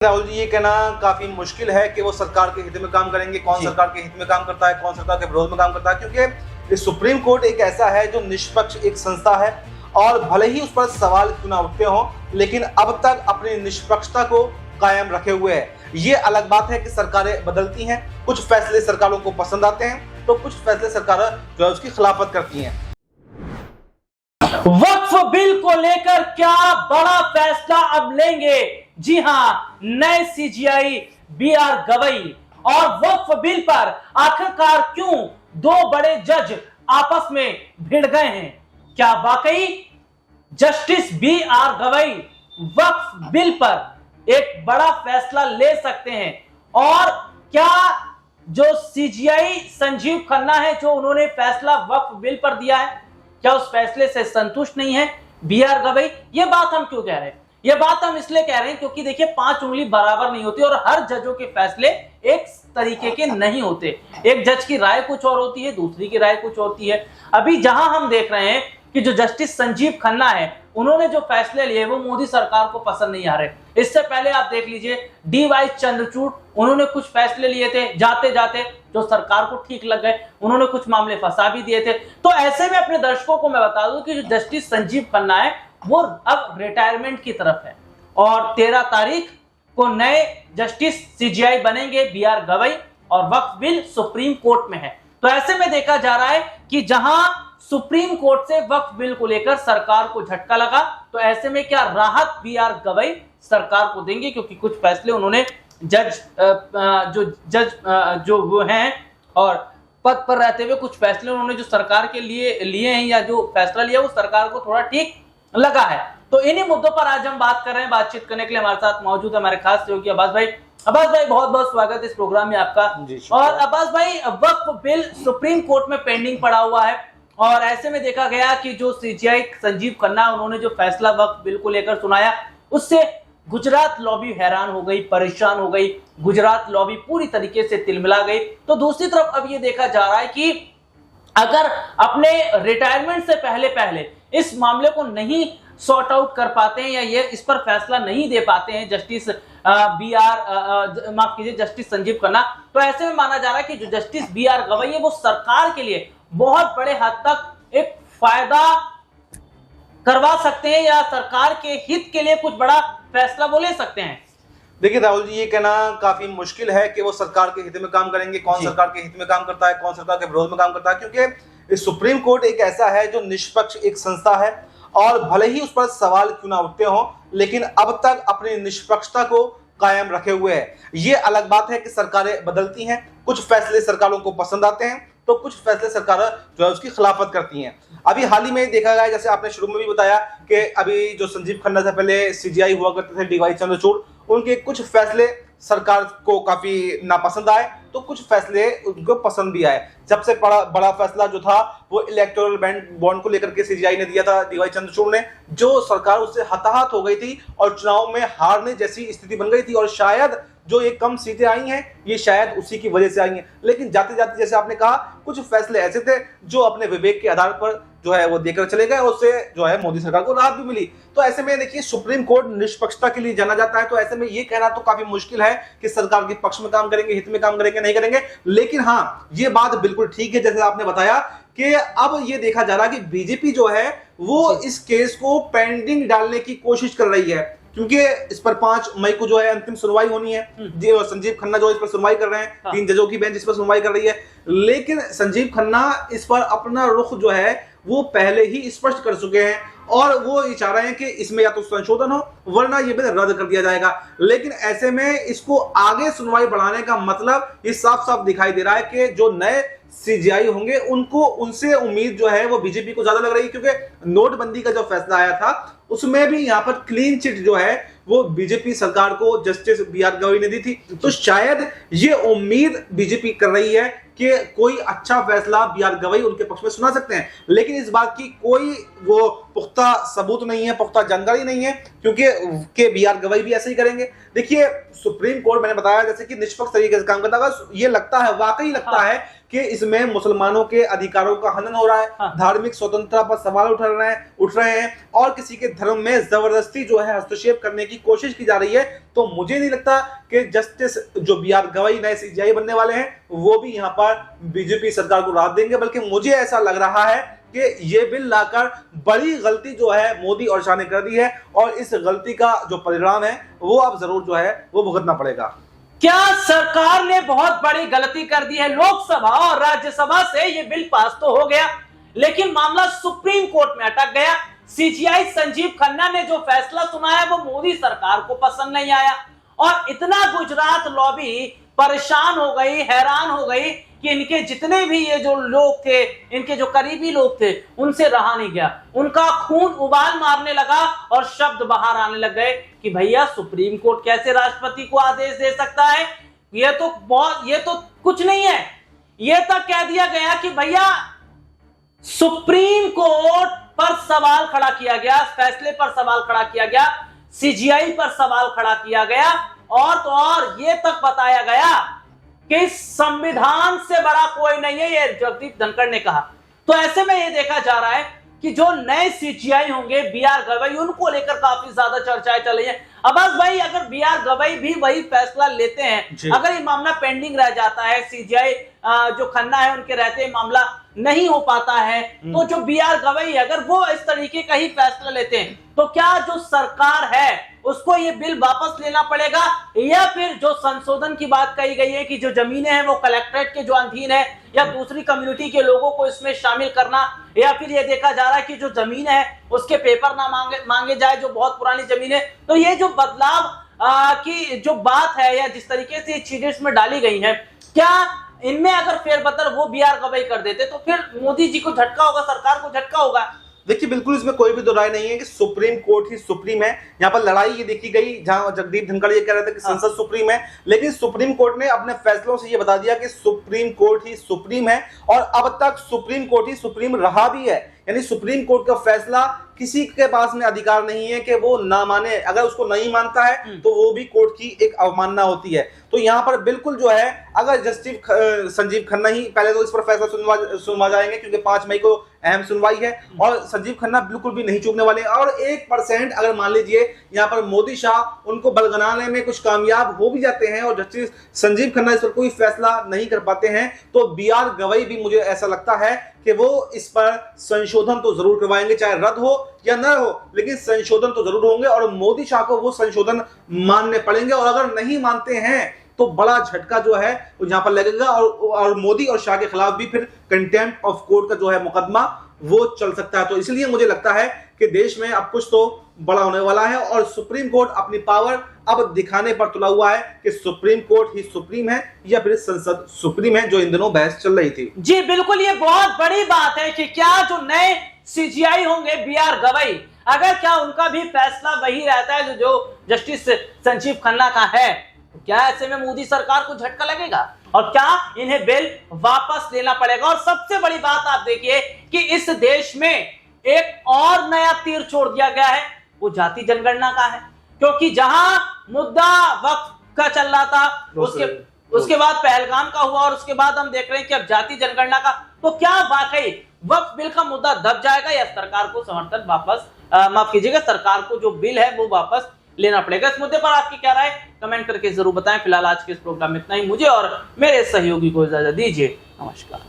राहुल जी, ये कहना काफी मुश्किल है कि वो सरकार के हित में काम करेंगे। कौन सरकार के हित में काम करता है, कौन सरकार के विरोध में काम करता है, क्योंकि सुप्रीम कोर्ट एक ऐसा है जो निष्पक्ष एक संस्था है और भले ही उस पर सवाल क्यों ना उठते हों, लेकिन अब तक अपनी निष्पक्षता को कायम रखे हुए है। ये अलग बात है कि सरकारें बदलती हैं, कुछ फैसले सरकारों को पसंद आते हैं तो कुछ फैसले सरकारें जो है उसकी खिलाफत करती हैं। वक्फ बिल को लेकर क्या बड़ा फैसला अब लेंगे? जी हां, नए सीजीआई बीआर गवई और वक्फ बिल पर आखिरकार क्यों दो बड़े जज आपस में भिड़ गए हैं? क्या वाकई जस्टिस बीआर गवई वक्फ बिल पर एक बड़ा फैसला ले सकते हैं? और क्या जो सीजीआई संजीव खन्ना है, जो उन्होंने फैसला वक्फ बिल पर दिया है, क्या उस फैसले से संतुष्ट नहीं है बीआर गवई? ये बात हम क्यों कह रहे हैं? ये बात हम इसलिए कह रहे हैं क्योंकि देखिए, 5 उंगली बराबर नहीं होती और हर जजों के फैसले एक तरीके के नहीं होते। एक जज की राय कुछ और होती है, दूसरी की राय कुछ होती है। अभी जहां हम देख रहे हैं कि जो जस्टिस संजीव खन्ना है, उन्होंने जो फैसले लिए वो मोदी सरकार को पसंद नहीं आ रहे। इससे पहले आप देख लीजिए, डीवाई चंद्रचूड़, उन्होंने कुछ फैसले लिए थे, जाते जाते जो सरकार को ठीक लग गए, उन्होंने कुछ मामले फंसा भी दिए थे। तो ऐसे में अपने दर्शकों को मैं बता दूं कि जो जस्टिस संजीव खन्ना है वो अब रिटायरमेंट की तरफ है और 13 तारीख को नए जस्टिस सीजीआई बनेंगे बीआर गवई और वक्फ बिल सुप्रीम कोर्ट में है। तो ऐसे में देखा जा रहा है कि जहां सुप्रीम कोर्ट से वक्फ बिल को लेकर सरकार को झटका लगा, तो ऐसे में क्या राहत बीआर गवई सरकार को देंगे? क्योंकि कुछ फैसले उन्होंने जो वो हैं और पद पर रहते हुए कुछ फैसले उन्होंने जो सरकार के लिए हैं या जो फैसला लिया वो सरकार को थोड़ा ठीक लगा है। तो इन्हीं मुद्दों पर आज हम बात कर रहे हैं। बातचीत करने के लिए हमारे साथ मौजूद है हमारे खास सहयोगी अब्बास भाई। अब्बास भाई, बहुत बहुत स्वागत इस प्रोग्राम में आपका। और अब्बास भाई, वक्फ बिल सुप्रीम कोर्ट में पेंडिंग पड़ा हुआ है और ऐसे में देखा गया कि जो सीजीआई संजीव खन्ना उन्होंने जो फैसला वक्फ बिल को लेकर सुनाया, उससे गुजरात लॉबी हैरान हो गई, परेशान हो गई। गुजरात लॉबी पूरी तरीके से तिलमिला गई। तो दूसरी तरफ अब ये देखा जा रहा है कि अगर अपने रिटायरमेंट से पहले इस मामले को नहीं सॉर्ट आउट कर पाते हैं या ये इस पर फैसला नहीं दे पाते हैं जस्टिस जस्टिस संजीव खन्ना, तो ऐसे में माना जा रहा है कि जो जस्टिस बीआर गवई है वो सरकार के लिए बहुत बड़े हद तक एक फायदा करवा सकते हैं या सरकार के हित के लिए कुछ बड़ा फैसला वो ले सकते हैं। देखिए राहुल जी, ये कहना काफी मुश्किल है कि वो सरकार के हित में काम करेंगे। कौन सरकार के हित में काम करता है, कौन सरकार के विरोध में काम करता है, क्योंकि सुप्रीम कोर्ट एक ऐसा है जो निष्पक्ष एक संस्था है और भले ही उस पर सवाल क्यों ना उठते हों, लेकिन अब तक अपनी निष्पक्षता को कायम रखे हुए है। ये अलग बात है कि सरकारें बदलती हैं, कुछ फैसले सरकारों को पसंद आते हैं तो कुछ फैसले सरकारें जो है उसकी खिलाफत करती हैं। अभी हाल ही में देखा गया, जैसे आपने शुरू में भी बताया कि अभी जो संजीव खन्ना से पहले सीजीआई हुआ करते थे डीवाई चंद्रचूड़, उनके कुछ फैसले सरकार को काफी नापसंद आए तो कुछ फैसले उनको पसंद भी आए। सबसे बड़ा फैसला जो था वो इलेक्टोरल बॉन्ड को लेकर के सीजीआई ने दिया था डीवाई चंद्रचूड़ ने, जो सरकार उससे हताहत हो गई थी और चुनाव में हारने जैसी स्थिति बन गई थी और शायद जो ये कम सीटें आई हैं ये शायद उसी की वजह से आई हैं। लेकिन जाते जाते जैसे आपने कहा, कुछ फैसले ऐसे थे जो अपने विवेक के आधार पर जो है वो देकर चले गए और उससे जो है मोदी सरकार को राहत भी मिली। तो ऐसे में देखिए, सुप्रीम कोर्ट निष्पक्षता के लिए जाना जाता है, तो ऐसे में ये कहना तो काफी मुश्किल है कि सरकार के पक्ष में काम करेंगे, हित में काम करेंगे, नहीं करेंगे। लेकिन हाँ, ये बात बिल्कुल ठीक है जैसे आपने बताया कि अब ये देखा जा रहा है कि बीजेपी जो है वो इस केस को पेंडिंग डालने की कोशिश कर रही है, क्योंकि इस पर 5 मई को जो है अंतिम सुनवाई होनी है। संजीव खन्ना जो इस पर सुनवाई कर रहे हैं, 3 जजों की बेंच इस पर सुनवाई कर रही है। लेकिन संजीव खन्ना इस पर अपना रुख जो है वो पहले ही स्पष्ट कर चुके हैं और वो ये चाह रहे हैं कि इसमें या तो संशोधन हो वरना ये बिल रद्द कर दिया जाएगा। लेकिन ऐसे में इसको आगे सुनवाई बढ़ाने का मतलब ये साफ साफ दिखाई दे रहा है कि जो नए सीजीआई होंगे उनको उनसे उम्मीद जो है वो बीजेपी को ज्यादा लग रही है, क्योंकि नोटबंदी का जो फैसला आया था उसमें भी यहाँ पर क्लीन चिट जो है वो बीजेपी सरकार को जस्टिस बीआर गवई ने दी थी। तो शायद ये उम्मीद बीजेपी कर रही है कि कोई अच्छा फैसला बीआर गवई उनके पक्ष में सुना सकते हैं। लेकिन इस बात की कोई वो पुख्ता सबूत नहीं है, पुख्ता जानकारी नहीं है, क्योंकि के बी.आर. गवई भी ऐसे ही करेंगे। देखिए सुप्रीम कोर्ट मैंने बताया जैसे कि निष्पक्ष तरीके से काम करता है, अगर ये लगता है, वाकई लगता है कि इसमें मुसलमानों के अधिकारों का हनन हो रहा है, धार्मिक स्वतंत्रता पर सवाल उठ रहे हैं और किसी के धर्म में जबरदस्ती जो है हस्तक्षेप करने की कोशिश की जा रही है, तो मुझे नहीं लगता कि जस्टिस जो बी.आर. गवई नए सीजीआई बनने वाले हैं वो भी यहाँ पर बीजेपी सरकार को राहत देंगे, बल्कि मुझे ऐसा लग रहा है कि ये बिल लाकर बड़ी गलती जो है मोदी और शाह ने कर दी है और इस गलती का जो परिणाम है वो अब जरूर जो है वो भुगतना पड़ेगा। क्या सरकार ने बहुत बड़ी गलती कर दी है? लोकसभा और राज्यसभा से ये बिल पास तो हो गया, लेकिन मामला सुप्रीम कोर्ट में अटक गया। सीजीआई संजीव खन्ना ने जो फैसला सुनाया वो मोदी सरकार को पसंद नहीं आया और इतना गुजरात लॉबी परेशान हो गई, हैरान हो गई कि इनके जितने भी ये जो लोग थे, इनके जो करीबी लोग थे, उनसे रहा नहीं गया। उनका खून उबाल मारने लगा और शब्द बाहर आने लग गए कि भैया सुप्रीम कोर्ट कैसे राष्ट्रपति को आदेश दे सकता है? ये तो कुछ नहीं है। ये तक कह दिया गया कि भैया सुप्रीम कोर्ट पर सवाल खड़ा किया गया, फैसले पर सवाल खड़ा किया गया, सीजीआई पर सवाल खड़ा किया गया और तो और ये तक बताया गया कि संविधान से बड़ा कोई नहीं है, ये जगदीप धनखड़ ने कहा। तो ऐसे में ये देखा जा रहा है कि जो नए सीजीआई होंगे बी.आर. गवई, उनको लेकर काफी ज्यादा चर्चाएं चल रही है। अब्बास भाई, अगर बी.आर. गवई भी वही फैसला लेते हैं, अगर ये मामला पेंडिंग रह जाता है, सीजीआई जो खन्ना है उनके रहते मामला नहीं हो पाता है, तो जो बी.आर. गवई अगर वो इस तरीके का ही फैसला लेते हैं, तो क्या जो सरकार है उसको ये बिल वापस लेना पड़ेगा, या फिर जो संशोधन की बात कही गई है कि जो जमीनें हैं वो कलेक्ट्रेट के जो अधीन है या दूसरी कम्युनिटी के लोगों को इसमें शामिल करना, या फिर ये देखा जा रहा है कि जो जमीन है उसके पेपर ना मांगे जाए जो बहुत पुरानी जमीन है। तो ये जो बदलाव की जो बात है या जिस तरीके से चीजें इसमें डाली गई है, क्या इनमें अगर फेरबदल वो बी.आर. गवई कर देते तो फिर मोदी जी को झटका होगा, सरकार को झटका होगा? देखिए बिल्कुल इसमें कोई भी दो राय नहीं है कि सुप्रीम कोर्ट ही सुप्रीम है। यहाँ पर लड़ाई ये देखी गई जहां जगदीप धनखड़ ये कह रहे थे कि संसद सुप्रीम है, लेकिन सुप्रीम कोर्ट ने अपने फैसलों से ये बता दिया कि सुप्रीम कोर्ट ही सुप्रीम है और अब तक सुप्रीम कोर्ट ही सुप्रीम रहा भी है। यानी सुप्रीम कोर्ट का फैसला किसी के पास में अधिकार नहीं है कि वो ना माने, अगर उसको नहीं मानता है तो वो भी कोर्ट की एक अवमानना होती है। तो यहाँ पर बिल्कुल जो है अगर जस्टिस संजीव खन्ना ही पहले तो इस पर फैसला सुनवा जाएंगे क्योंकि 5 मई को अहम सुनवाई है और संजीव खन्ना बिल्कुल भी नहीं चूकने वाले, और 1% अगर मान लीजिए यहाँ पर मोदी शाह उनको बलगनाने में कुछ कामयाब हो भी जाते हैं और जस्टिस संजीव खन्ना इस पर कोई फैसला नहीं कर पाते हैं, तो बी.आर. गवई भी मुझे ऐसा लगता है कि वो इस पर संशोधन तो जरूर करवाएंगे, चाहे रद्द हो या न हो, लेकिन संशोधन तो जरूर होंगे और मोदी शाह को वो संशोधन मानने पड़ेंगे। और अगर नहीं मानते हैं तो बड़ा झटका जो है यहाँ पर लगेगा और मोदी और शाह के खिलाफ भी फिर कंटेम्प्ट ऑफ कोर्ट का जो है मुकदमा वो चल सकता है। तो इसलिए मुझे लगता है कि देश में अब कुछ तो बड़ा होने वाला है और सुप्रीम कोर्ट अपनी पावर अब दिखाने पर तुला हुआ है कि सुप्रीम कोर्ट ही सुप्रीम है या फिर संसद सुप्रीम है, जो इन दिनों बहस चल रही थी। जी बिल्कुल, ये बहुत बड़ी बात है कि क्या जो नए सीजीआई होंगे बी.आर. गवई, अगर क्या उनका भी फैसला वही रहता है जो जस्टिस संजीव खन्ना का है, तो क्या ऐसे में मोदी सरकार को झटका लगेगा और क्या इन्हें बिल वापस लेना पड़ेगा? और सबसे बड़ी बात आप देखिए कि इस देश में एक और नया तीर छोड़ दिया गया है, वो जाति जनगणना का है, क्योंकि जहां मुद्दा वक्फ का चल रहा था उसके बाद पहलगाम का हुआ और उसके बाद हम देख रहे हैं कि अब जाति जनगणना का, तो क्या वाकई वक्फ बिल का मुद्दा दब जाएगा या सरकार को समर्थन वापस माफ कीजिएगा, सरकार को जो बिल है वो वापस लेना पड़ेगा? इस मुद्दे पर आपकी क्या राय कमेंट करके जरूर बताएं। फिलहाल आज के इस प्रोग्राम में इतना ही। मुझे और मेरे सहयोगी को इजाजत दीजिए। नमस्कार।